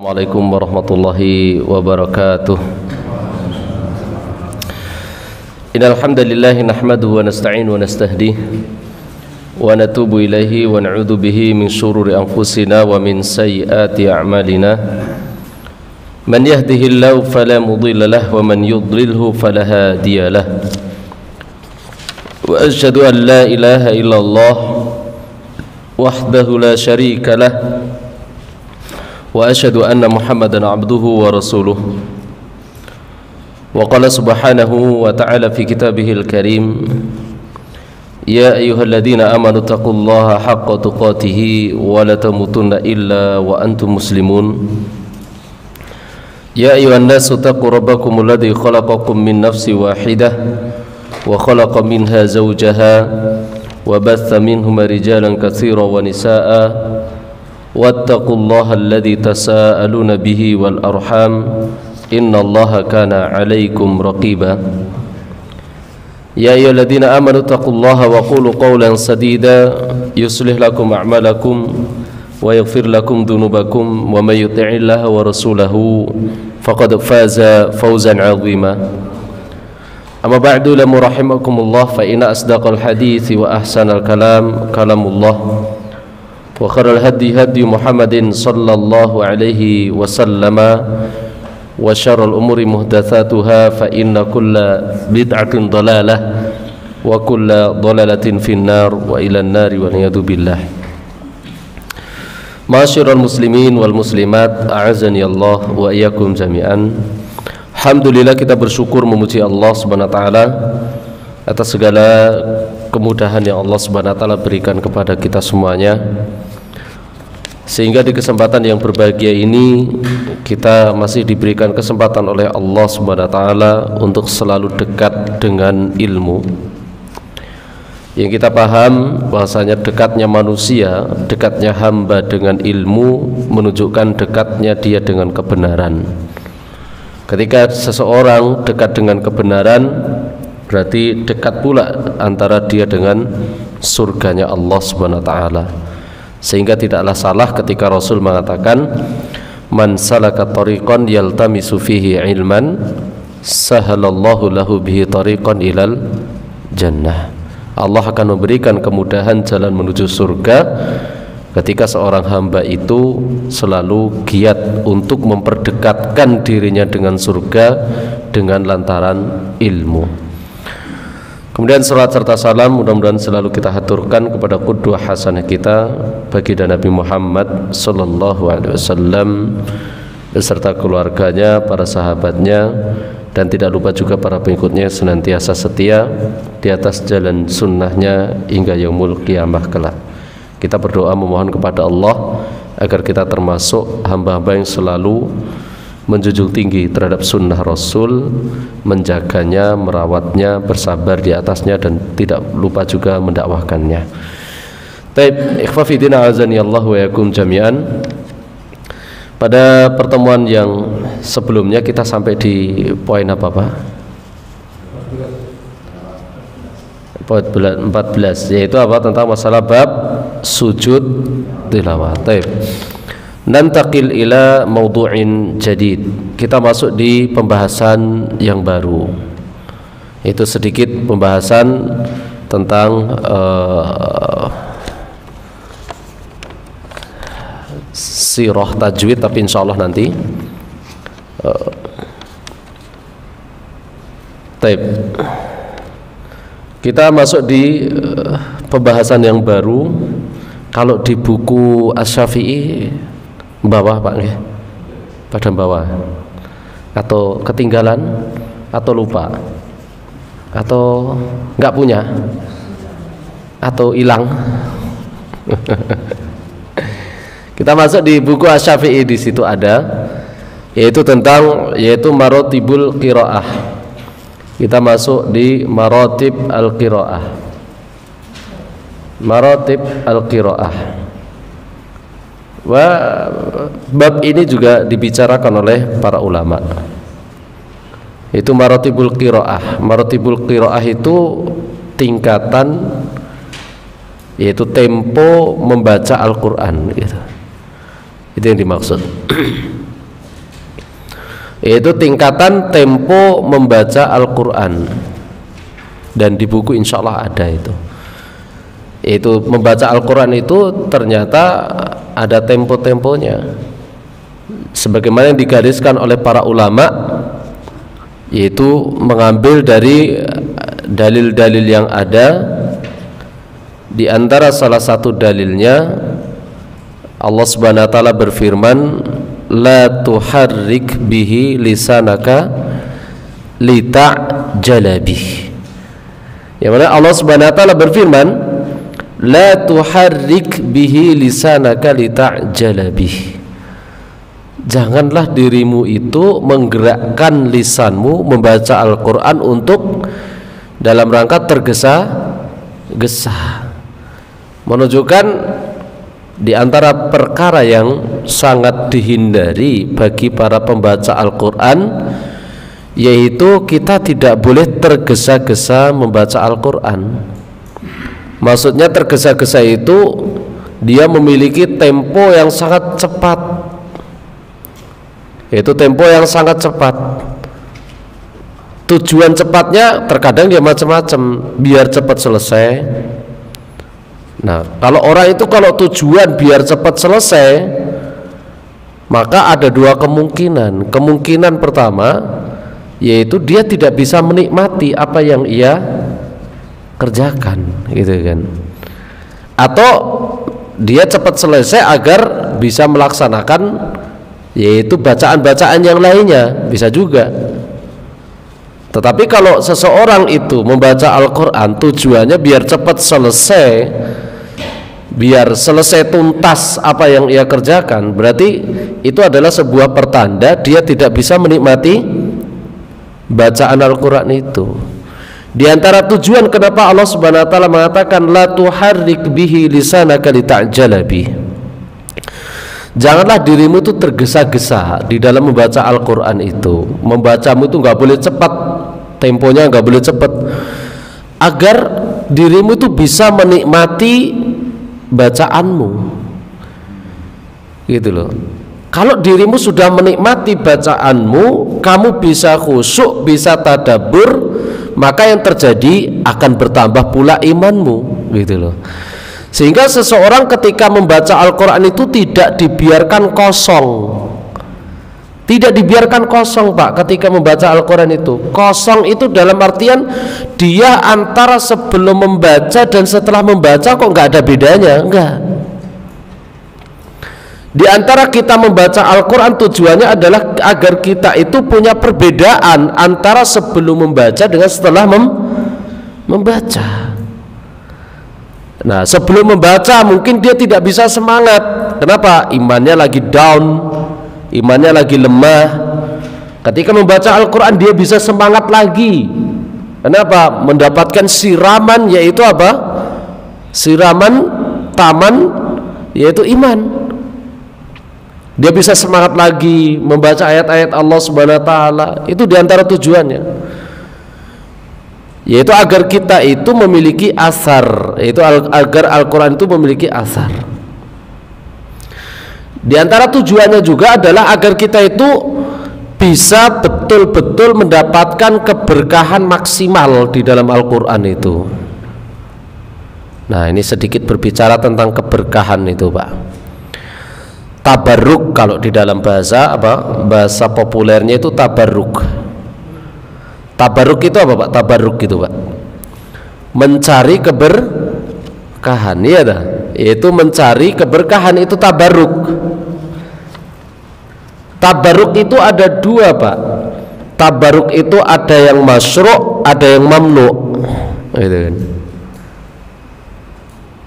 Assalamualaikum warahmatullahi wabarakatuh. Innal hamdalillah nahmaduhu wa nasta'inu wa nastahdihi wa natubu ilaihi wa na'udzu bihi min shururi anfusina wa min sayyiati a'malina. Man yahdihillahu fala mudilla lahu wa man yudlilhu fala hadiya lahu. Wa asyhadu an la ilaha illallah wahdahu la syarika lahu wa asyhadu anna Muhammadan abduhu wa rasuluh. Wa qala subhanahu wa ta'ala fi kitabihil karim, ya ayyuhalladzina amanu taqullaha haqqa tuqatih wa la tamutunna illa wa antum muslimun. Ya ayyuhan nasu taqu rabbakumul ladzi khalaqakum min nafsin wahidah wa khalaqa minha zawjaha wa batha minhuma rijalan katsiran wa nisaa'a wattaqullaha alladzi tasaaluna bihi wal arham innallaha kana 'alaikum raqiba. Ya ayyuhalladzina amanu taqullaha wa qulu qawlan sadida yuslih lakum a'malakum wa yaghfir lakum dhunubakum wa may yuti'illaha wa rasulahu faqad faza fawzan 'azima. Amma ba'du, la rahimakumullah, fa inna asdaqal hadithi wa ahsanal kalam kalamullah wa khairal hadi hadi Muhammadin sallallahu alaihi wasallam wa syarrul umuri muhdatsatuha fa inna kulla bid'atin dhalalah wa kulla dhalalatin finnar wa ilan nari wa niyadu billah. Ma'asyiral muslimin wal muslimat, a'azani Allah wa iyyakum jami'an. Alhamdulillah, kita bersyukur memuji Allah Subhanahu wa taala atas segala kemudahan yang Allah Subhanahu wa taala berikan kepada kita semuanya, sehingga di kesempatan yang berbahagia ini kita masih diberikan kesempatan oleh Allah Subhanahu wa taala untuk selalu dekat dengan ilmu. Yang kita paham bahwasanya dekatnya manusia, dekatnya hamba dengan ilmu menunjukkan dekatnya dia dengan kebenaran. Ketika seseorang dekat dengan kebenaran, berarti dekat pula antara dia dengan surganya Allah Subhanahu wa taala. Sehingga tidaklah salah ketika Rasul mengatakan, man salaka tariqan yaltamisu fihi ilman sahalallahu lahu bihi tariqan ilal jannah. Allah akan memberikan kemudahan jalan menuju surga ketika seorang hamba itu selalu giat untuk memperdekatkan dirinya dengan surga dengan lantaran ilmu. Kemudian salat serta salam mudah-mudahan selalu kita haturkan kepada qudwah hasanah kita baginda Nabi Muhammad sallallahu alaihi wasallam beserta keluarganya, para sahabatnya, dan tidak lupa juga para pengikutnya senantiasa setia di atas jalan sunnahnya hingga yaumul qiyamah kelak. Kita berdoa memohon kepada Allah agar kita termasuk hamba-hamba yang selalu menjunjung tinggi terhadap sunnah Rasul, menjaganya, merawatnya, bersabar di atasnya, dan tidak lupa juga mendakwahkannya. Taib, ikhwa fillah, azani Allah wa yakum jami'an. Pada pertemuan yang sebelumnya kita sampai di poin apa Pak? Poin 14, yaitu apa? Tentang masalah bab sujud tilawah. Taib. Nantaqil ila mawdu'in jadid. Kita masuk di pembahasan yang baru. Itu sedikit pembahasan tentang sirah tajwid, tapi insyaallah nanti. Taib. Kita masuk di pembahasan yang baru. Kalau di buku Asy-Syafi'i bawah Pak nggih, pada bawah, atau ketinggalan, atau lupa, atau nggak punya, atau hilang. Kita masuk di buku Asy-Syafi'i, di situ ada, yaitu maratibul qiraah. Kita masuk di maratib al-qiraah. Maratib al-qiraah. Bab ini juga dibicarakan oleh para ulama. Itu maratibul qiraah. Maratibul qiraah itu tingkatan, yaitu tempo membaca Al-Quran gitu. Itu yang dimaksud. Yaitu tingkatan tempo membaca Al-Quran. Dan di buku insya Allah ada itu. Yaitu membaca Al-Quran itu ternyata ada tempo-temponya, sebagaimana yang digariskan oleh para ulama, yaitu mengambil dari dalil-dalil yang ada. Di antara salah satu dalilnya Allah Subhanahu wa taala berfirman, la tuharrik bihi lisanaka lita'jala bih. Yang mana Allah Subhanahu wa taala berfirman, la tuharrik bihi lisanaka lita'jala bih. Janganlah dirimu itu menggerakkan lisanmu membaca Al-Quran untuk dalam rangka tergesa-gesa. Menunjukkan di antara perkara yang sangat dihindari bagi para pembaca Al-Quran, yaitu kita tidak boleh tergesa-gesa membaca Al-Quran. Maksudnya tergesa-gesa itu dia memiliki tempo yang sangat cepat, yaitu tempo yang sangat cepat. Tujuan cepatnya terkadang dia macam-macam, biar cepat selesai. Nah, kalau orang itu kalau tujuan biar cepat selesai, maka ada dua kemungkinan. Kemungkinan pertama, yaitu dia tidak bisa menikmati apa yang ia kerjakan, gitu kan. Atau dia cepat selesai agar bisa melaksanakan yaitu bacaan-bacaan yang lainnya, bisa juga. Tetapi kalau seseorang itu membaca Al-Quran tujuannya biar cepat selesai, biar selesai tuntas apa yang ia kerjakan, berarti itu adalah sebuah pertanda dia tidak bisa menikmati bacaan Al-Quran itu. Di antara tujuan kenapa Allah Subhanahu wa taala mengatakan la tuharrik bihi lisanaka lita'jala bih, janganlah dirimu itu tergesa-gesa di dalam membaca Al-Quran itu. Membacamu itu nggak boleh cepat, temponya nggak boleh cepat, agar dirimu itu bisa menikmati bacaanmu, gitu loh. Kalau dirimu sudah menikmati bacaanmu, kamu bisa khusyuk, bisa tadabbur, maka yang terjadi akan bertambah pula imanmu, gitu loh. Sehingga seseorang ketika membaca Al-Quran itu tidak dibiarkan kosong. Tidak dibiarkan kosong, Pak. Ketika membaca Al-Quran itu kosong, itu dalam artian dia antara sebelum membaca dan setelah membaca kok nggak ada bedanya. Enggak. Di antara kita membaca Al-Quran tujuannya adalah agar kita itu punya perbedaan antara sebelum membaca dengan setelah membaca. Nah, sebelum membaca mungkin dia tidak bisa semangat. Kenapa? Imannya lagi down, imannya lagi lemah. Ketika membaca Al-Quran dia bisa semangat lagi. Kenapa? Mendapatkan siraman, yaitu apa? Siraman taman, yaitu iman. Dia bisa semangat lagi membaca ayat-ayat Allah Subhanahu wa taala. Itu diantara tujuannya, yaitu agar kita itu memiliki asar, yaitu agar Al-Quran itu memiliki asar. Di antara tujuannya juga adalah agar kita itu bisa betul-betul mendapatkan keberkahan maksimal di dalam Al-Quran itu. Nah, ini sedikit berbicara tentang keberkahan itu, Pak. Tabarruk, kalau di dalam bahasa bahasa populernya itu tabarruk. Tabarruk itu apa, Pak? Tabarruk itu, Pak, mencari keberkahan, iya dah. Yaitu mencari keberkahan, itu tabarruk. Tabarruk itu ada dua, Pak. Tabarruk itu ada yang masyru', ada yang mamnu', gitu kan.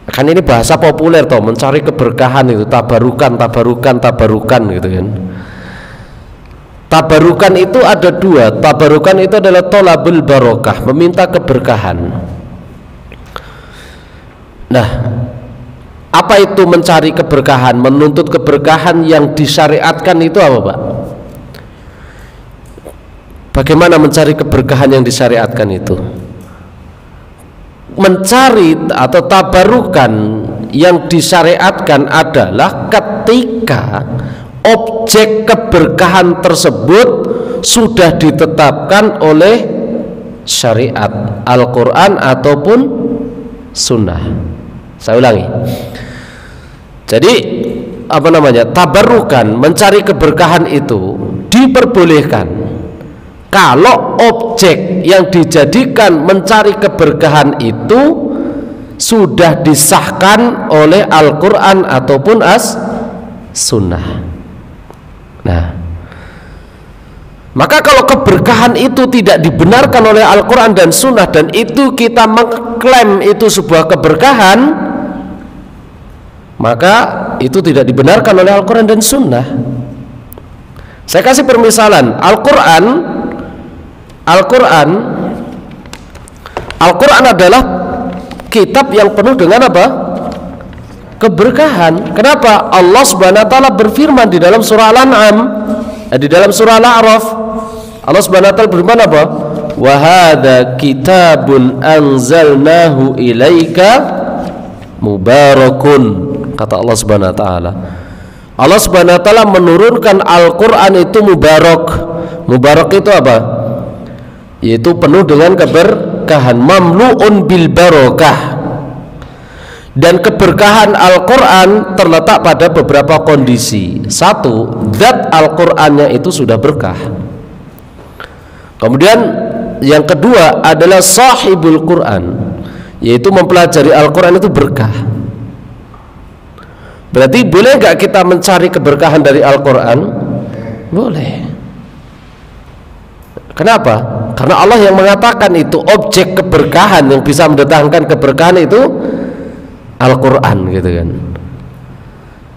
Kan ini bahasa populer toh, mencari keberkahan itu tabarukan gitu kan. Tabarukan itu ada dua. Tabarukan itu adalah tolabul barokah, meminta keberkahan. Nah, apa itu mencari keberkahan, menuntut keberkahan yang disyariatkan itu apa, Pak? Bagaimana mencari keberkahan yang disyariatkan itu? Mencari atau tabarukan yang disyariatkan adalah ketika objek keberkahan tersebut sudah ditetapkan oleh syariat Al-Quran ataupun sunnah. Saya ulangi. Jadi tabarrukan, mencari keberkahan itu diperbolehkan kalau objek yang dijadikan mencari keberkahan itu sudah disahkan oleh Al-Quran ataupun sunnah. Nah, maka kalau keberkahan itu tidak dibenarkan oleh Al-Quran dan sunnah, dan itu kita mengklaim itu sebuah keberkahan, maka itu tidak dibenarkan oleh Al-Quran dan sunnah. Saya kasih permisalan. Al-Quran adalah kitab yang penuh dengan apa? Keberkahan. Kenapa? Allah Subhanahu wa taala berfirman di dalam surah Al-An'am, di dalam surah Al-A'raf, Allah Subhanahu wa taala berfirman apa? Wa hadza kitabun anzalnahu ilaika mubarakun, kata Allah Subhanahu wa taala. Allah Subhanahu wa taala menurunkan Al-Qur'an itu mubarak. Mubarak itu apa? Yaitu penuh dengan keberkahan, mamlu'un bil barakah. Dan keberkahan Al-Qur'an terletak pada beberapa kondisi. Satu, zat Al-Qur'annya itu sudah berkah. Kemudian yang kedua adalah sahibul Qur'an, yaitu mempelajari Al-Qur'an itu berkah. Berarti boleh nggak kita mencari keberkahan dari Al-Quran? Boleh. Kenapa? Karena Allah yang mengatakan itu objek keberkahan, yang bisa mendatangkan keberkahan itu Al-Quran, gitu kan.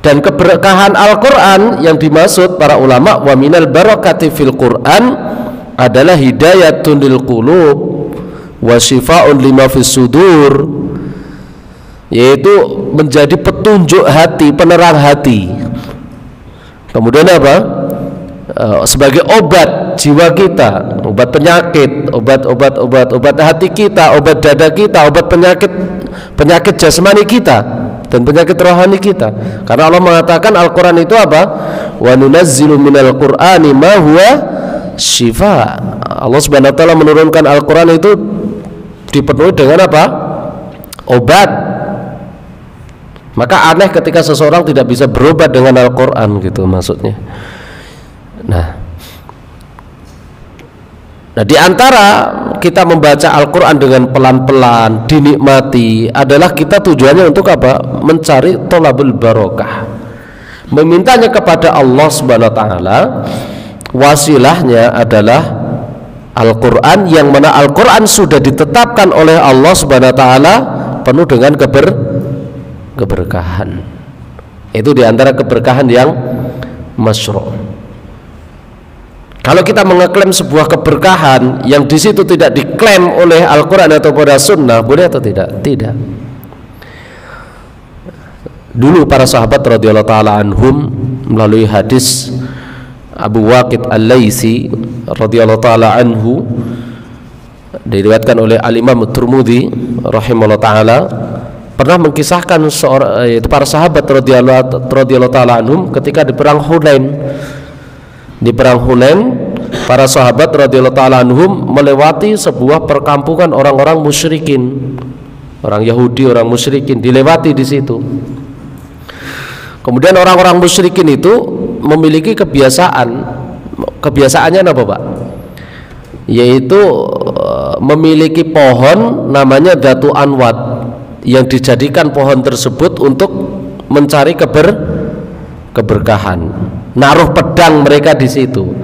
Dan keberkahan Al-Quran yang dimaksud para ulama, wa minal barakati fil Quran, adalah hidayatun lil qulub wa syifa'un lima fis sudur, yaitu menjadi petunjuk hati, penerang hati. Kemudian apa? Sebagai obat jiwa kita, obat penyakit, obat hati kita, obat dada kita, obat penyakit jasmani kita dan penyakit rohani kita. Karena Allah mengatakan Al-Quran itu apa? Wa nunazzilu minal Qur'ani ma huwa syifa. Allah Subhanahu wa taala menurunkan Al-Quran itu dipenuhi dengan apa? Obat. Maka aneh ketika seseorang tidak bisa berobat dengan Al-Quran, gitu maksudnya. Nah, di antara kita membaca Al-Quran dengan pelan-pelan, dinikmati, adalah kita tujuannya untuk apa? Mencari thalabul barokah, memintanya kepada Allah Subhanahu wa taala. Wasilahnya adalah Al-Quran, yang mana Al-Quran sudah ditetapkan oleh Allah Subhanahu wa taala penuh dengan keberkahan. Itu diantara keberkahan yang masyru'. Kalau kita mengeklaim sebuah keberkahan yang di situ tidak diklaim oleh Al-Quran atau pada Sunnah, boleh atau tidak? Tidak. Dulu para sahabat radhiyallahu taala anhum melalui hadis Abu Waqid Al-Laitsi radhiyallahu taala anhu, diriwayatkan oleh Al-Imam Tirmidzi rahimahullah taala, pernah mengkisahkan para sahabat radhiyallahu taala anhum ketika di perang Hunain. Di perang Hunain, para sahabat radhiyallahu taala anhum melewati sebuah perkampungan orang-orang musyrikin, orang Yahudi, orang musyrikin, dilewati di situ. Kemudian orang-orang musyrikin itu memiliki kebiasaannya apa, Pak? Yaitu memiliki pohon namanya Datu Anwat, yang dijadikan pohon tersebut untuk mencari keberkahan, naruh pedang mereka di situ.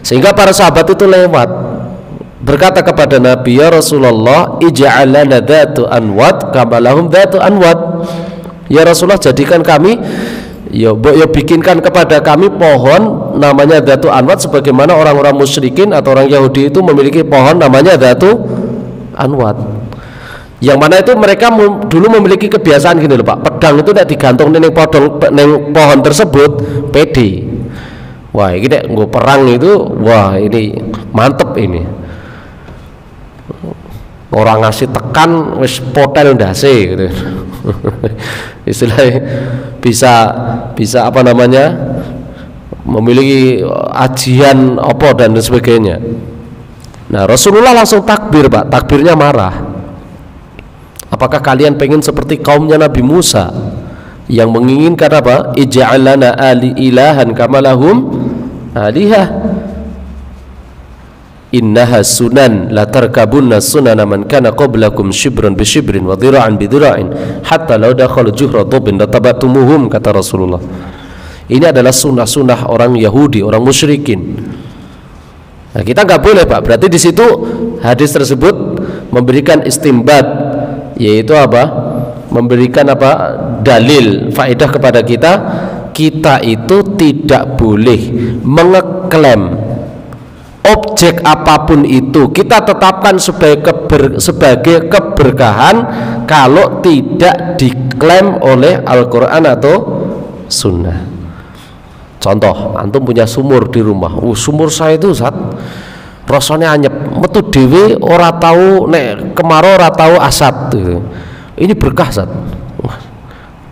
Sehingga para sahabat itu lewat, berkata kepada Nabi, ya Rasulullah, ij'al lana dhatu anwat kama lahum dhatu anwat. Ya Rasulullah, jadikan kami, ya bikinkan kepada kami pohon namanya dhatu anwat, sebagaimana orang-orang musyrikin atau orang Yahudi itu memiliki pohon namanya dhatu anwat, yang mana itu mereka dulu memiliki kebiasaan gini loh, Pak. Pedang itu tidak digantung neng pohon tersebut, pede. Wah, ini nek nggo perang itu, wah ini mantep ini. Orang ngasih tekan wis potel ndase gitu. Istilahnya bisa apa namanya? memiliki ajian apa dan sebagainya. Nah, Rasulullah langsung takbir, Pak. Takbirnya marah. Apakah kalian pengen seperti kaumnya Nabi Musa yang menginginkan apa? Ij'al lana ilahan kama lahum alihah. Innaha sunan la tarkabunna sunana man kana qablakum shibran bi shibrin wa dhira'an bi dhira'in hatta law dakhalu juhra dhabin latabatumuhum, kata Rasulullah. Ini adalah sunnah-sunnah orang Yahudi, orang musyrikin. Nah, kita nggak boleh, Pak. Berarti di situ hadis tersebut memberikan istimbat, yaitu apa? Memberikan apa? Dalil, faedah kepada kita. Kita itu tidak boleh mengeklaim objek apapun itu kita tetapkan sebagai keberkahan kalau tidak diklaim oleh Al-Quran atau Sunnah. Contoh, antum punya sumur di rumah. Sumur saya itu Ustaz, rasanya anyep, metu dhewe ora tahu nek kemarau ora tahu asat gitu. Ini berkah Ustaz.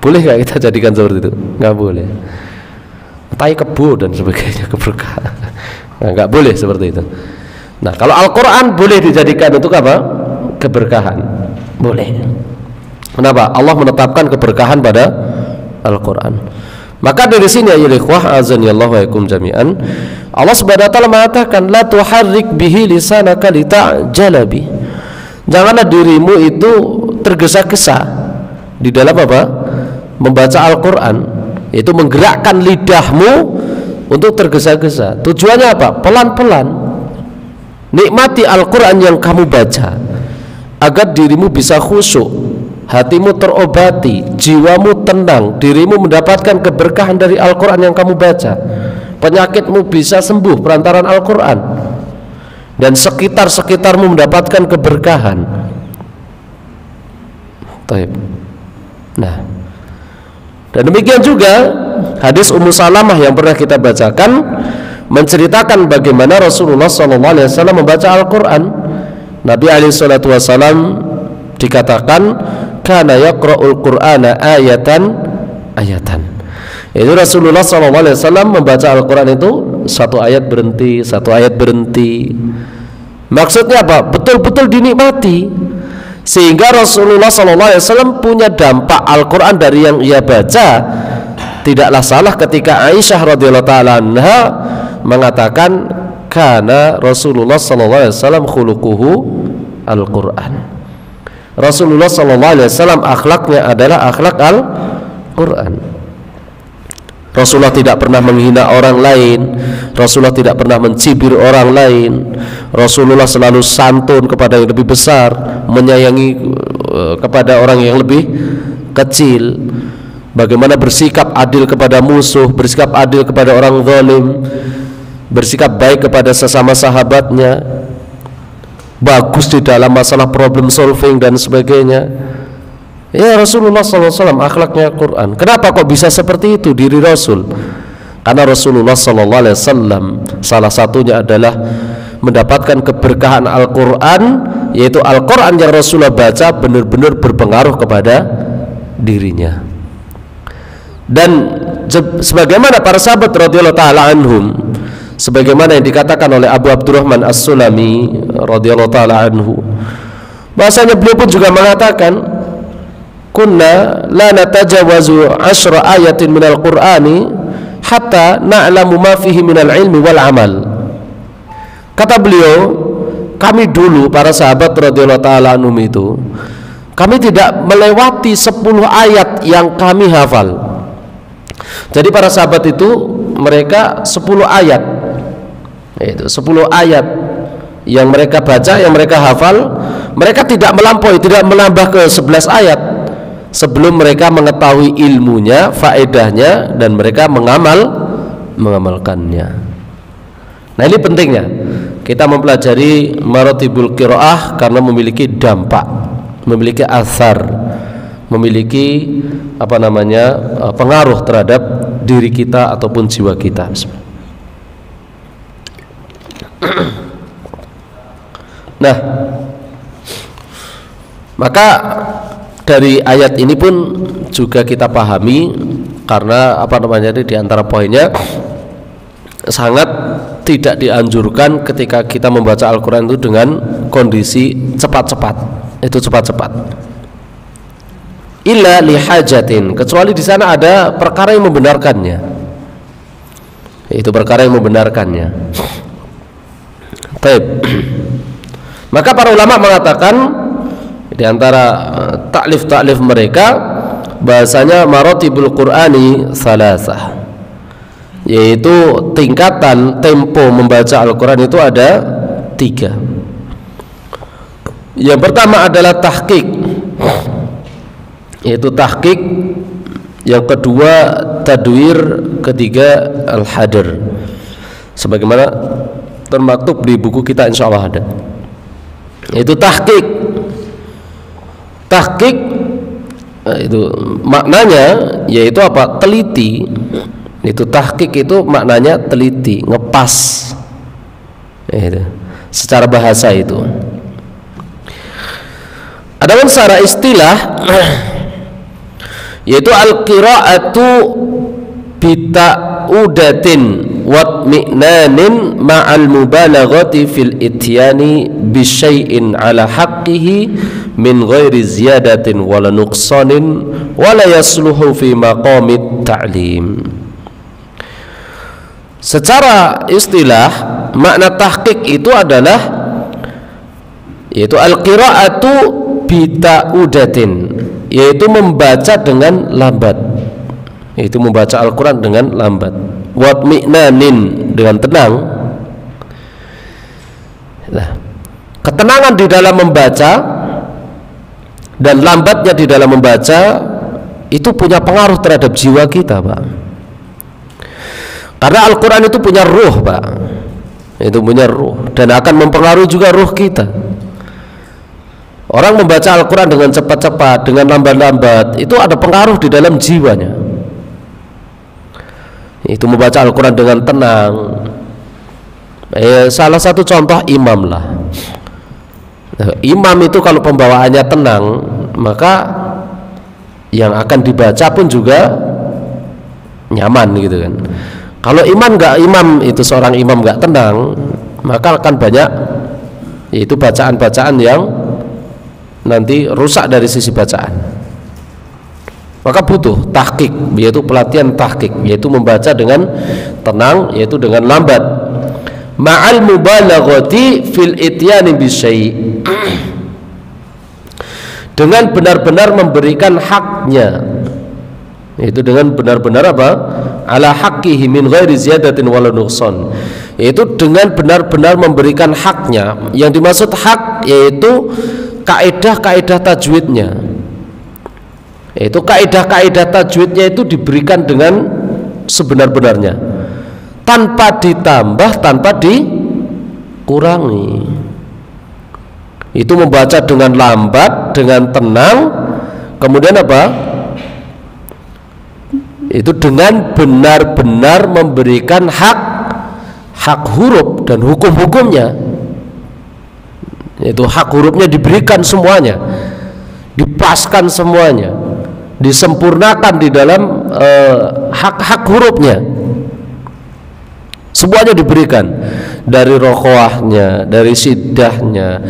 Boleh nggak kita jadikan seperti itu? Nggak boleh. Tai kebo dan sebagainya keberkahan. Nah, nggak boleh seperti itu. Nah, kalau Al-Quran boleh dijadikan untuk apa? Keberkahan. Boleh. Kenapa? Allah menetapkan keberkahan pada Al-Quran. Maka dari sini ya ikhwah azanillahu wa yakum jami'an, Allah Subhanahu wa taala mengatakan la tuharrik bihi lisanaka lita'jala bi. Janganlah dirimu itu tergesa-gesa di dalam apa? Membaca Al-Quran, itu menggerakkan lidahmu untuk tergesa-gesa. Tujuannya apa? Pelan-pelan. Nikmati Al-Quran yang kamu baca agar dirimu bisa khusyuk, hatimu terobati, jiwamu tenang, dirimu mendapatkan keberkahan dari Al-Quran yang kamu baca. Penyakitmu bisa sembuh perantaraan Al-Quran, dan sekitar-sekitarmu mendapatkan keberkahan. Taib. Nah, dan demikian juga hadis Ummu Salamah yang pernah kita bacakan menceritakan bagaimana Rasulullah SAW membaca Al-Quran. Nabi SAW dikatakan kana yaqra'ul Qur'ana ayatan. Itu Rasulullah SAW membaca Al-Quran itu satu ayat berhenti. Maksudnya apa? Betul-betul dinikmati, sehingga Rasulullah SAW punya dampak Al-Quran dari yang ia baca. Tidaklah salah ketika Aisyah radhiyallahu ta'ala anha mengatakan kana Rasulullah SAW khuluquhu Al-Quran. Rasulullah SAW akhlaknya adalah akhlak Al-Quran. Rasulullah tidak pernah menghina orang lain, Rasulullah tidak pernah mencibir orang lain, Rasulullah selalu santun kepada yang lebih besar, menyayangi kepada orang yang lebih kecil. Bagaimana bersikap adil kepada musuh, bersikap adil kepada orang zalim, bersikap baik kepada sesama sahabatnya, bagus di dalam masalah problem solving dan sebagainya. Ya, Rasulullah SAW akhlaknya Quran. Kenapa kok bisa seperti itu diri Rasul? Karena Rasulullah SAW salah satunya adalah mendapatkan keberkahan Al-Quran, yaitu Al-Quran yang Rasulullah baca benar-benar berpengaruh kepada dirinya. Dan sebagaimana para sahabat radhiyallahu ta'ala anhum, sebagaimana yang dikatakan oleh Abu Abdurrahman As-Sulami radhiyallahu ta'ala anhu, bahasanya beliau pun juga mengatakan kunna la natajawazu 10 ayatin minal qur'ani hatta na'lamu ma fihi minal ilmi wal amal. Kata beliau, kami dulu para sahabat radhiyallahu ta'ala anhum itu, kami tidak melewati 10 ayat yang kami hafal. Jadi para sahabat itu mereka 10 ayat, itu 10 ayat yang mereka baca, yang mereka hafal. Mereka tidak melampaui, tidak menambah ke 11 ayat sebelum mereka mengetahui ilmunya, faedahnya, dan mereka mengamalkannya. Nah, ini pentingnya kita mempelajari maratibul qiraah karena memiliki dampak, memiliki athar, memiliki pengaruh terhadap diri kita ataupun jiwa kita. Nah, maka dari ayat ini pun juga kita pahami, karena di antara poinnya sangat tidak dianjurkan ketika kita membaca Al-Quran itu dengan kondisi cepat-cepat. Itu cepat-cepat. Illa lihajatin, kecuali di sana ada perkara yang membenarkannya. Itu perkara yang membenarkannya. Baik. Maka para ulama mengatakan di antara taklif mereka bahasanya maratibul Qur'ani salasah, yaitu tingkatan tempo membaca Al-Quran itu ada 3. Yang pertama adalah tahqiq, yaitu tahqiq. Yang kedua tadwir, ketiga al-hadr, sebagaimana termaktub di buku kita insyaallah ada. Itu tahqiq. Tahqiq itu maknanya yaitu apa? Teliti. Itu tahqiq itu maknanya teliti, ngepas. Itu secara bahasa itu. Adapun secara istilah yaitu al-qira'atu bita'udatin wa mi'nanin ma'al mubalaghati fil ityani bisyai'in ala haqqihi min ghairi ziyadatin wala nuqsanin wala yasluhu fi maqamit ta'lim. Secara istilah makna tahqiq itu adalah yaitu al-qira'atu bita'udatin, yaitu membaca dengan lambat, yaitu membaca Al-Quran dengan lambat. Wat mi'nanin, dengan tenang. Nah, ketenangan di dalam membaca dan lambatnya di dalam membaca itu punya pengaruh terhadap jiwa kita, Pak. Karena Al-Quran itu punya ruh, Pak. Itu punya ruh dan akan mempengaruhi juga ruh kita. Orang membaca Al-Quran dengan cepat-cepat, dengan lambat-lambat, itu ada pengaruh di dalam jiwanya. Itu membaca Al-Quran dengan tenang. Salah satu contoh imam lah. Imam itu kalau pembawaannya tenang, maka yang akan dibaca pun juga nyaman gitu kan. Kalau imam itu seorang imam nggak tenang, maka akan banyak yaitu bacaan-bacaan yang nanti rusak dari sisi bacaan. Maka butuh tahqiq, yaitu pelatihan tahqiq, yaitu membaca dengan tenang, yaitu dengan lambat. Ma'al mubalaghati fil ityani bisyai', dengan benar-benar memberikan haknya, yaitu dengan benar-benar apa? Ala haqqihi min ghairi ziyadatin wala nuqsan, yaitu dengan benar-benar memberikan haknya. Yang dimaksud hak yaitu kaidah-kaidah tajwidnya. Itu kaidah-kaidah tajwidnya itu diberikan dengan sebenar-benarnya, tanpa ditambah, tanpa dikurangi. Itu membaca dengan lambat, dengan tenang, kemudian apa? Itu dengan benar-benar memberikan hak huruf dan hukum-hukumnya. Itu hak hurufnya diberikan semuanya, dipaskan semuanya, disempurnakan di dalam hak-hak hurufnya. Semuanya diberikan, dari rokhawahnya, dari siddahnya,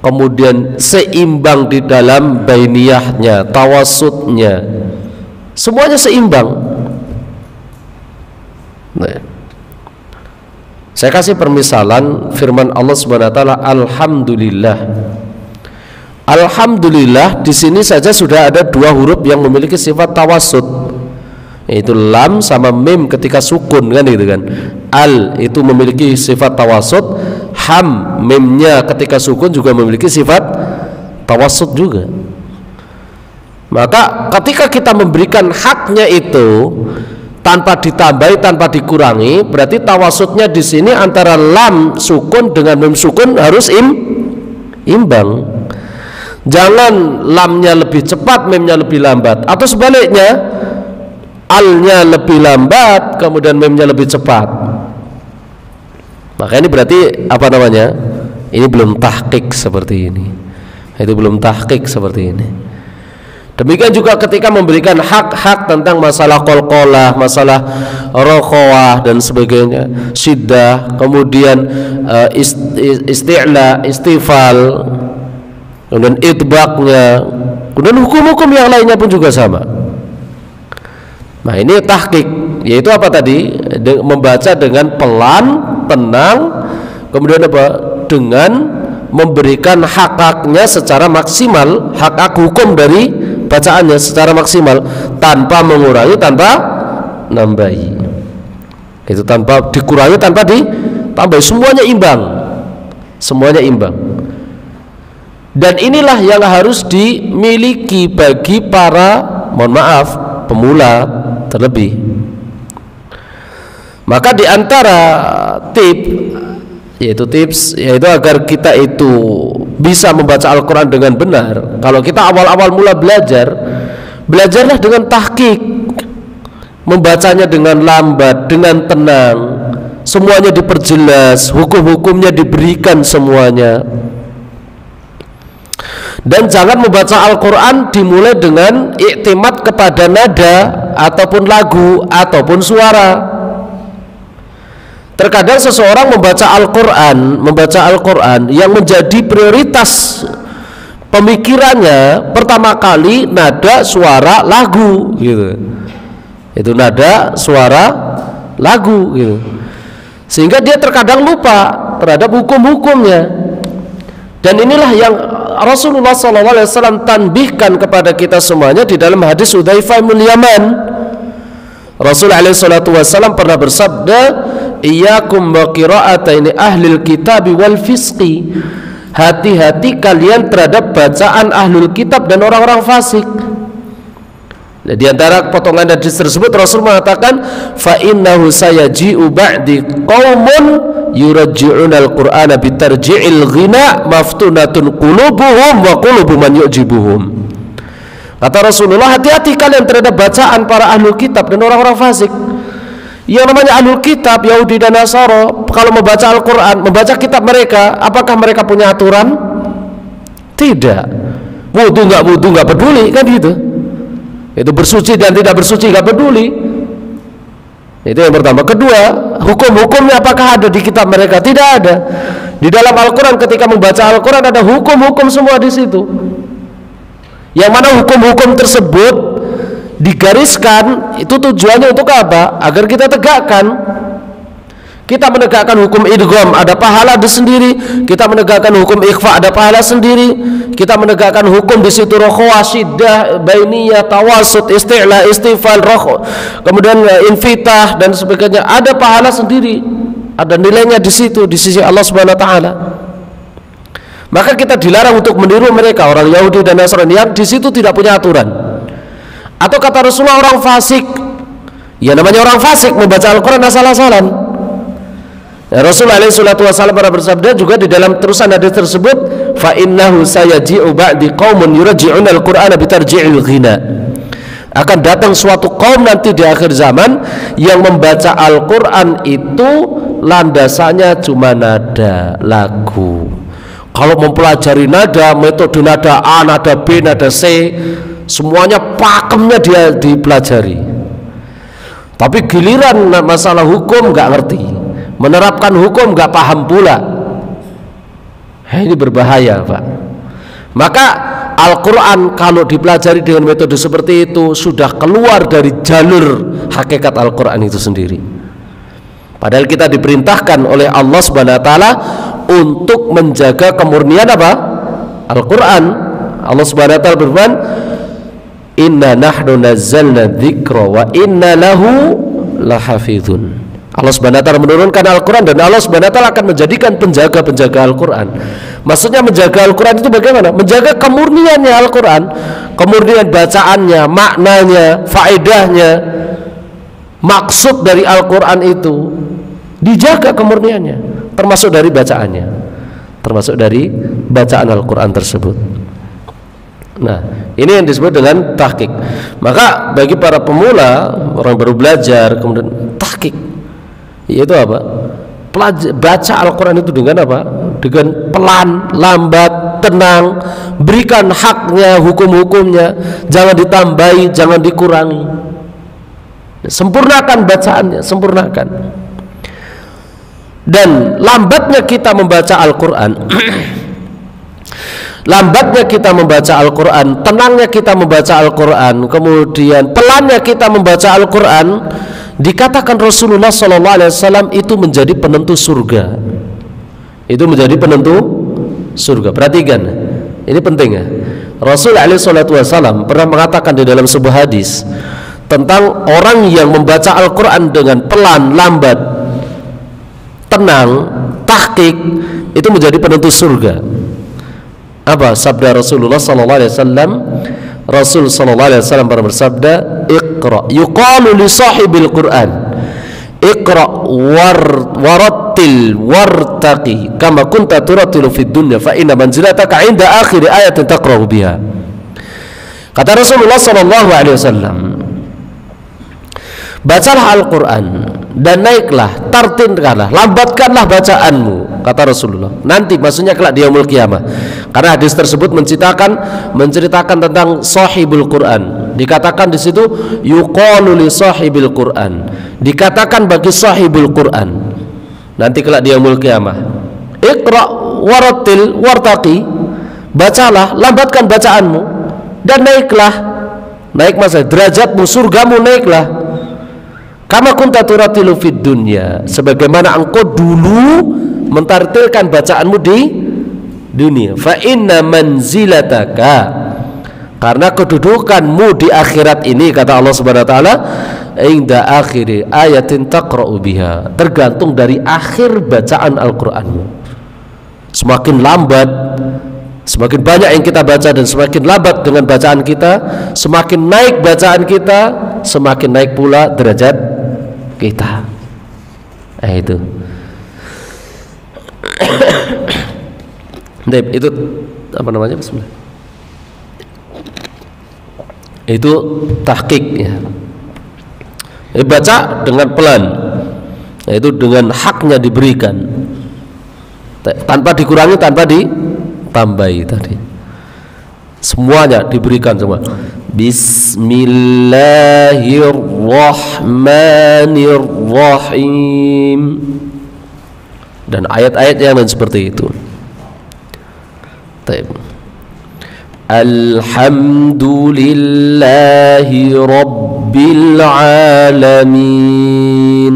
kemudian seimbang di dalam bainiyahnya, tawassutnya, semuanya seimbang. Nah, saya kasih permisalan firman Allah Subhanahu wa taala, alhamdulillah. Alhamdulillah di sini saja sudah ada 2 huruf yang memiliki sifat tawassut, yaitu lam sama mim ketika sukun kan gitu kan. Al itu memiliki sifat tawassut, ham mimnya ketika sukun juga memiliki sifat tawassut juga. Maka ketika kita memberikan haknya itu tanpa ditambahi, tanpa dikurangi, berarti tawassutnya di sini antara lam sukun dengan mim sukun harus imbang. Jangan lamnya lebih cepat, mimnya lebih lambat, atau sebaliknya alnya lebih lambat kemudian mimnya lebih cepat. Maka ini berarti apa namanya? Ini belum tahqiq seperti ini. Itu belum tahqiq seperti ini. Demikian juga ketika memberikan hak-hak tentang masalah qalqalah, masalah rokhawah dan sebagainya, syiddah, kemudian isti'la, istifal, kemudian itbaqnya, kemudian hukum-hukum yang lainnya pun juga sama. Nah, ini tahqiq, yaitu apa tadi? Membaca dengan pelan, tenang, kemudian apa? Dengan memberikan hak-haknya secara maksimal, hak-hak hukum dari bacaannya secara maksimal, tanpa mengurangi, tanpa nambahi. Itu tanpa dikurangi, tanpa ditambahi, semuanya imbang. Semuanya imbang. Dan inilah yang harus dimiliki bagi para, mohon maaf, pemula terlebih. Maka di antara tips yaitu agar kita itu bisa membaca Al-Quran dengan benar. Kalau kita awal-awal mula belajarlah dengan tahqiq, membacanya dengan lambat, dengan tenang, semuanya diperjelas, hukum-hukumnya diberikan semuanya. Dan jangan membaca Al-Quran dimulai dengan iktimat kepada nada ataupun lagu ataupun suara. Terkadang seseorang membaca Al-Quran yang menjadi prioritas pemikirannya pertama kali nada, suara, lagu gitu. Itu nada, suara, lagu gitu. Sehingga dia terkadang lupa terhadap hukum-hukumnya. Dan inilah yang Rasulullah SAW tanbihkan kepada kita semuanya di dalam hadis Hudzaifah bin Yaman. Rasulullah SAW pernah bersabda, iyyakum wa qira'ataini ahlil kitabi wal fisqi. Hati-hati kalian terhadap bacaan ahlul kitab dan orang-orang fasik. Nah, di antara potongan hadis tersebut Rasul mengatakan, fa innahu sayaji'u ba'di qaumun yurajji'una al-Qur'ana bitarji'il ghina maftunatun qulubuhum wa qulubu man yu'jibuhum. Kata Rasulullah, hati-hati kalian terhadap bacaan para ahlul kitab dan orang-orang fasik. Yang namanya ahlul kitab, Yahudi dan Nasara, kalau membaca Al-Quran, membaca kitab mereka, apakah mereka punya aturan? Tidak. Wudu nggak peduli, kan gitu. Itu bersuci dan tidak bersuci nggak peduli. Itu yang pertama. Kedua, hukum-hukumnya apakah ada di kitab mereka? Tidak ada. Di dalam Al-Quran, ketika membaca Al-Quran ada hukum-hukum semua di situ. Yang mana hukum-hukum tersebut digariskan, itu tujuannya untuk apa? Agar kita tegakkan. Kita menegakkan hukum idgham, ada pahala di sendiri. Kita menegakkan hukum ikhfa, ada pahala sendiri. Kita menegakkan hukum di situ rokhawah, syiddah, bainiyah, tawasud, isti'la, istifal, kemudian infitah dan sebagainya, ada pahala sendiri. Ada nilainya di situ di sisi Allah Subhanahu wa taala. Maka kita dilarang untuk meniru mereka, orang Yahudi dan Nasrani yang di situ tidak punya aturan. Atau kata Rasulullah, orang fasik, ya namanya orang fasik membaca Al-Quran asal-asalan. Ya, Rasulullah SAW pernah bersabda juga di dalam terusan hadis tersebut, fa innahu sayaji'u ba'di qaumun yurajji'una al-Qur'ana bitarji'il ghina. Akan datang suatu kaum nanti di akhir zaman yang membaca Al-Quran itu landasannya cuma nada, lagu. Kalau mempelajari nada, metode nada A, nada B, nada C, semuanya pakemnya dia dipelajari. Tapi giliran masalah hukum nggak ngerti, menerapkan hukum nggak paham pula. Ini berbahaya, Pak. Maka Al-Quran kalau dipelajari dengan metode seperti itu sudah keluar dari jalur hakikat Al-Quran itu sendiri. Padahal kita diperintahkan oleh Allah Subhanahu wa taala untuk menjaga kemurnian apa? Al-Quran. Allah Subhanahu wa taala berfirman, inna nahnu nazzalna dzikra wa inna lahu lahafizun. Allah Subhanahu wa taala menurunkan Al-Quran dan Allah Subhanahu wa taala akan menjadikan penjaga-penjaga Al-Quran. Maksudnya menjaga Al-Quran itu bagaimana? Menjaga kemurniannya Al-Quran, kemurnian bacaannya, maknanya, faedahnya, maksud dari Al-Quran itu dijaga kemurniannya, termasuk dari bacaannya, termasuk dari bacaan Al-Quran tersebut. Nah, ini yang disebut dengan tahqiq. Maka bagi para pemula, orang baru belajar, kemudian tahqiq, yaitu apa? Baca Al-Quran itu dengan apa? Dengan pelan, lambat, tenang, berikan haknya, hukum-hukumnya, jangan ditambahi, jangan dikurangi. Sempurnakan bacaannya, sempurnakan. Dan lambatnya kita membaca Al-Quran lambatnya kita membaca Al-Quran, tenangnya kita membaca Al-Quran, kemudian pelannya kita membaca Al-Quran, dikatakan Rasulullah SAW itu menjadi penentu surga. Itu menjadi penentu surga. Perhatikan, ini penting ya. Rasul SAW pernah mengatakan di dalam sebuah hadis tentang orang yang membaca Al-Quran dengan pelan, lambat, tenang, tahqiq, itu menjadi penentu surga. Apa sabda Rasulullah SAW? Rasul SAW pernah bersabda, Iqra, yuqalu li sahibil Quran, Iqra warattil wartaqi kama kunta turattilu fid dunya fa inna manzilataka 'inda akhir ayatin taqra'u biha. Kata Rasulullah SAW, bacalah Al-Quran dan naiklah, tartilkanlah, lambatkanlah bacaanmu, kata Rasulullah. Nanti maksudnya kelak di yaumul qiyamah. Karena hadis tersebut menceritakan tentang sahibul Quran. Dikatakan di situ yuqalu li sahibil Quran. Dikatakan bagi sahibul Quran. Nanti kelak di yaumul qiyamah. Iqra warattil wartaqi. Bacalah, lambatkan bacaanmu dan naiklah. Naik masa derajatmu, surgamu naiklah. Kama kunta turatilu fid dunya, sebagaimana engkau dulu mentartilkan bacaanmu di dunia. Fa inna manzilataka, karena kedudukanmu di akhirat ini, kata Allah Subhanahu wa taala, inda akhiri ayatin taqra'u biha, tergantung dari akhir bacaan Al-Qur'anmu. Semakin lambat, semakin banyak yang kita baca dan semakin lambat dengan bacaan kita, semakin naik bacaan kita, semakin naik pula derajat kita. Itu itu apa namanya? Bismillah. Itu tahqiq ya. Baca dengan pelan, yaitu dengan haknya diberikan, tanpa dikurangi, tanpa ditambahi tadi. Semuanya diberikan semua. Bismillahirrahmanirrahim. Dan ayat-ayat yang lain seperti itu. Alhamdulillahi rabbil alamin.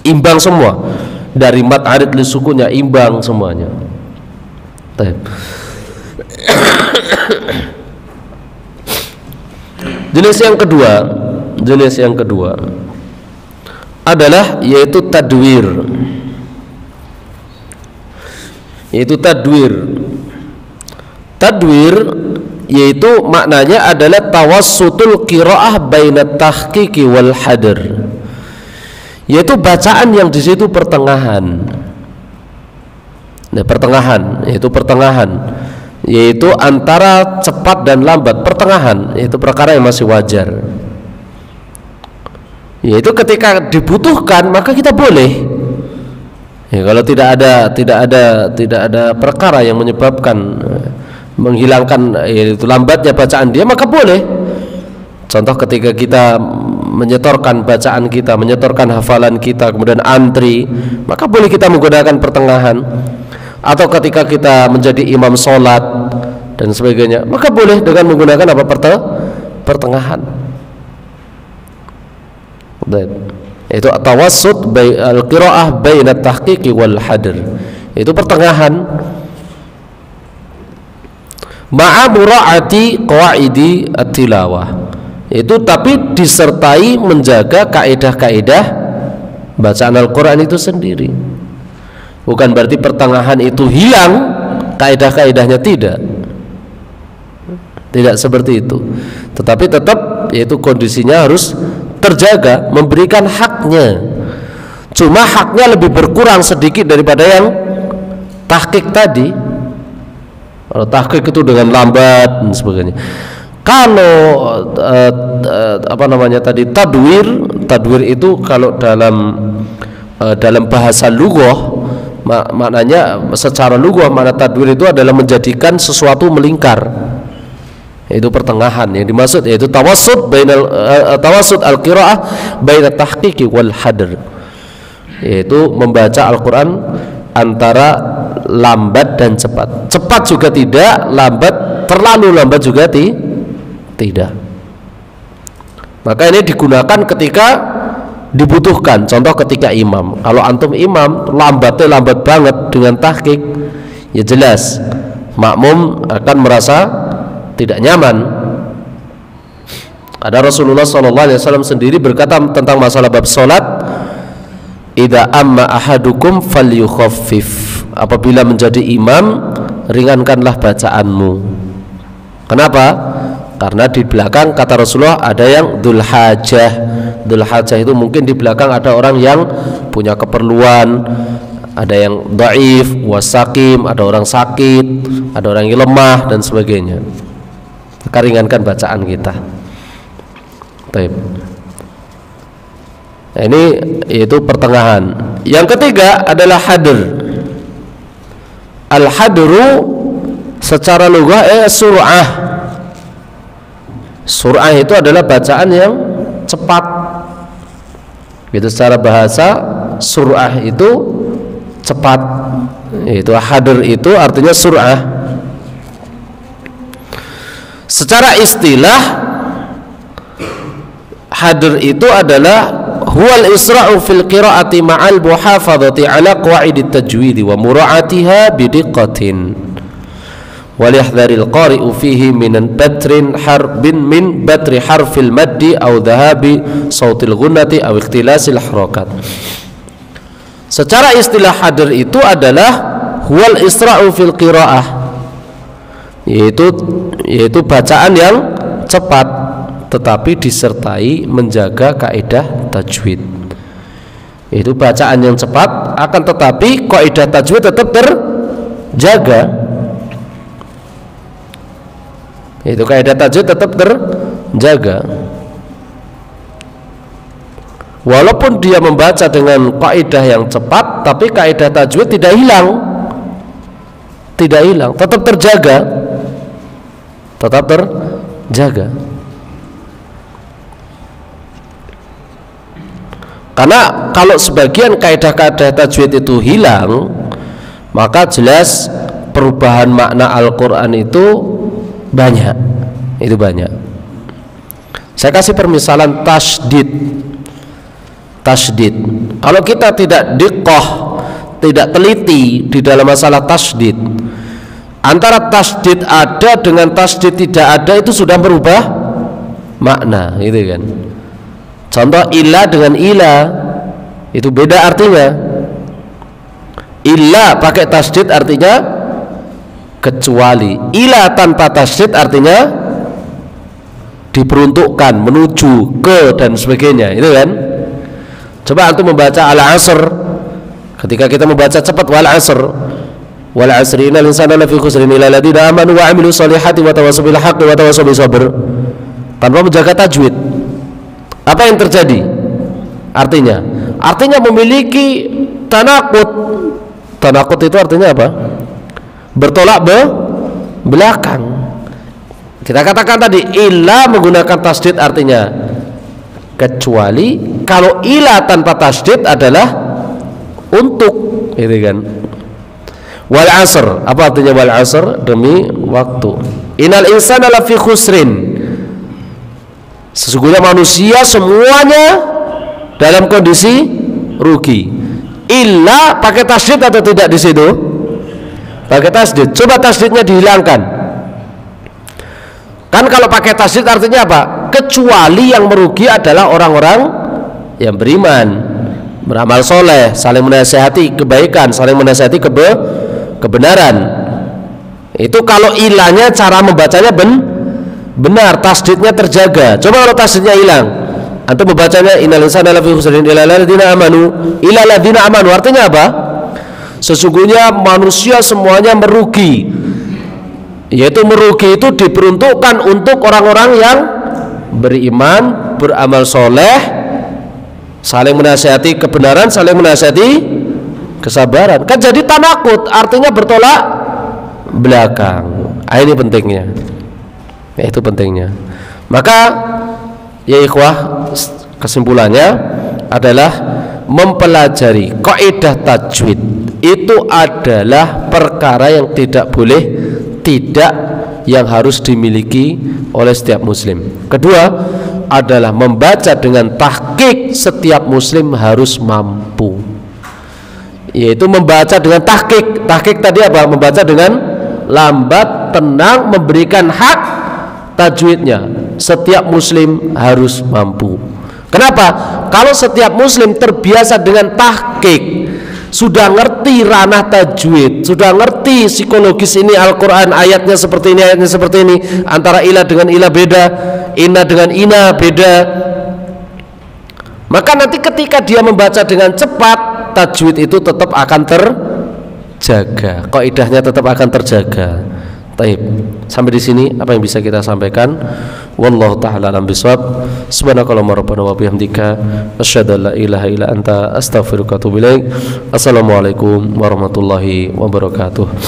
Imbang semua. Dari mat arid li sukunya imbang semuanya. Jenis yang kedua adalah yaitu tadwir. Tadwir yaitu maknanya adalah tawassutul qiraah bainat tahqiqi wal hadr. Yaitu bacaan yang di situ pertengahan. Nah, pertengahan yaitu antara cepat dan lambat, pertengahan, yaitu perkara yang masih wajar. Yaitu ketika dibutuhkan maka kita boleh. Ya, kalau tidak ada perkara yang menyebabkan menghilangkan yaitu lambatnya bacaan dia, maka boleh. Contoh ketika kita menyetorkan bacaan kita, menyetorkan hafalan kita, kemudian antri, maka boleh kita menggunakan pertengahan. Atau ketika kita menjadi imam sholat dan sebagainya, maka boleh dengan menggunakan apa? Pertengahan. Itu tawassut al-qiraah bainat tahqiqi wal hadr. Itu pertengahan. Ma'a mura'ati qawaidi at-tilawah. Itu tapi disertai menjaga kaidah-kaidah bacaan Al-Qur'an itu sendiri. Bukan berarti pertengahan itu hilang kaidah-kaidahnya, tidak seperti itu. Tetapi tetap yaitu kondisinya harus terjaga, memberikan haknya. Cuma haknya lebih berkurang sedikit daripada yang tahqiq tadi. Kalau tahqiq itu dengan lambat dan sebagainya. Kalau apa namanya tadi tadwir itu kalau dalam bahasa lughah, maknanya secara lughah, makna tadwir itu adalah menjadikan sesuatu melingkar. Itu pertengahan yang dimaksud, yaitu tawassut bainal tawassut al-qiraah baina tahqiqi wal hadr, yaitu membaca Al-Qur'an antara lambat dan cepat. Cepat juga tidak, lambat, terlalu lambat juga tidak. Maka ini digunakan ketika dibutuhkan. Contoh ketika imam. Kalau antum imam lambatnya lambat banget dengan tahqiq, ya jelas makmum akan merasa tidak nyaman. Ada Rasulullah SAW sendiri berkata tentang masalah bab salat, idza amma ahadukum falyukhaffif, apabila menjadi imam ringankanlah bacaanmu. Kenapa? Karena di belakang kata Rasulullah ada yang dzul hajah. Dzul hajah itu mungkin di belakang ada orang yang punya keperluan, ada yang dhaif, wasakim, ada orang sakit, ada orang yang lemah dan sebagainya. Maka ringankan bacaan kita. Baik. Nah, ini yaitu pertengahan. Yang ketiga adalah hadr. Al-hadru secara lughah sur'ah. Sur'ah itu adalah bacaan yang cepat. Itu secara bahasa sur'ah itu cepat. Itu hadr itu artinya sur'ah. Secara istilah hadr itu adalah huwal isra'u fil qira'ati ma'al muhafadhati ala qawaidit tajwid wa mura'atiha bidiqqatin wal yahdharil qari'u fihi min batrin harbin min batri harfil maddi aw dhahabi sautil gunnati aw ikhtilasil harakat. Secara istilah hadr itu adalah huwal isra'u fil qira'ah, yaitu bacaan yang cepat tetapi disertai menjaga kaidah tajwid. Itu bacaan yang cepat akan tetapi kaidah tajwid tetap terjaga. Itu kaidah tajwid tetap terjaga. Walaupun dia membaca dengan kaidah yang cepat, tapi kaidah tajwid tidak hilang. Tidak hilang, tetap terjaga. Tetap terjaga. Karena kalau sebagian kaidah-kaidah tajwid itu hilang, maka jelas perubahan makna Al-Quran itu banyak. Itu banyak. Saya kasih permisalan tasydid. Tasydid. Kalau kita tidak diqqah, tidak teliti di dalam masalah tasydid, antara tasydid ada dengan tasydid tidak ada itu sudah berubah makna, gitu kan. Contoh illa dengan ila itu beda artinya. Illa pakai tasydid artinya kecuali. Ila tanpa tasydid artinya diperuntukkan, menuju ke dan sebagainya, itu kan. Coba antum membaca al-asr, ketika kita membaca cepat wal asr, wal asri innal insana lafi khusrin illa alladziina aamanu wa 'amilus shalihati wa tawassaw bil haqqi wa tawassaw bis sabr, tanpa menjaga tajwid. Apa yang terjadi? Artinya memiliki tanaqud. Tanaqud itu artinya apa? Bertolak belakang. Kita katakan tadi illa menggunakan tasydid artinya kecuali. Kalau ila tanpa tasydid adalah untuk, gitu kan. Wal asr, apa artinya wal asr? Demi waktu. Innal insana lafi khusrin, sesungguhnya manusia semuanya dalam kondisi rugi. Illa pakai tasydid atau tidak di situ? Pakai tasydid. Coba tasydidnya dihilangkan. Kan kalau pakai tasydid artinya apa? Kecuali yang merugi adalah orang-orang yang beriman, beramal soleh, saling menasihati kebaikan, saling menasihati kebenaran. Itu kalau ilahnya cara membacanya benar, tasydidnya terjaga. Coba kalau tasydidnya hilang, antum membacanya innal insana lafi khusrin illa alladziina amanu. Illa alladziina amanu artinya apa? Sesungguhnya manusia semuanya merugi. Yaitu merugi itu diperuntukkan untuk orang-orang yang beriman, beramal soleh, saling menasihati kebenaran, saling menasihati kesabaran. Kan jadi tanaqud, artinya bertolak belakang. Ini pentingnya. Ya, itu pentingnya. Maka ya ikhwah, kesimpulannya adalah mempelajari kaidah tajwid itu adalah perkara yang yang harus dimiliki oleh setiap muslim. Kedua adalah membaca dengan tahqiq, setiap muslim harus mampu, yaitu membaca dengan tahqiq. Tahqiq tadi apa? Membaca dengan lambat, tenang, memberikan hak tajwidnya. Setiap muslim harus mampu. Kenapa? Kalau setiap muslim terbiasa dengan tahqiq, sudah ngerti ranah tajwid, sudah ngerti psikologis ini Al-Quran, ayatnya seperti ini, ayatnya seperti ini, antara ilah dengan ilah beda, inna dengan ina beda, maka nanti ketika dia membaca dengan cepat, tajwid itu tetap akan terjaga, kaidahnya tetap akan terjaga. Taib. Sampai di sini apa yang bisa kita sampaikan. Wallahu ta'ala alam bisawab. Subhanakallahumma rabbana wa bihamdika asyhadu an la ilaha illa anta astaghfiruka wa atubu ilaik. Assalamualaikum warahmatullahi wabarakatuh.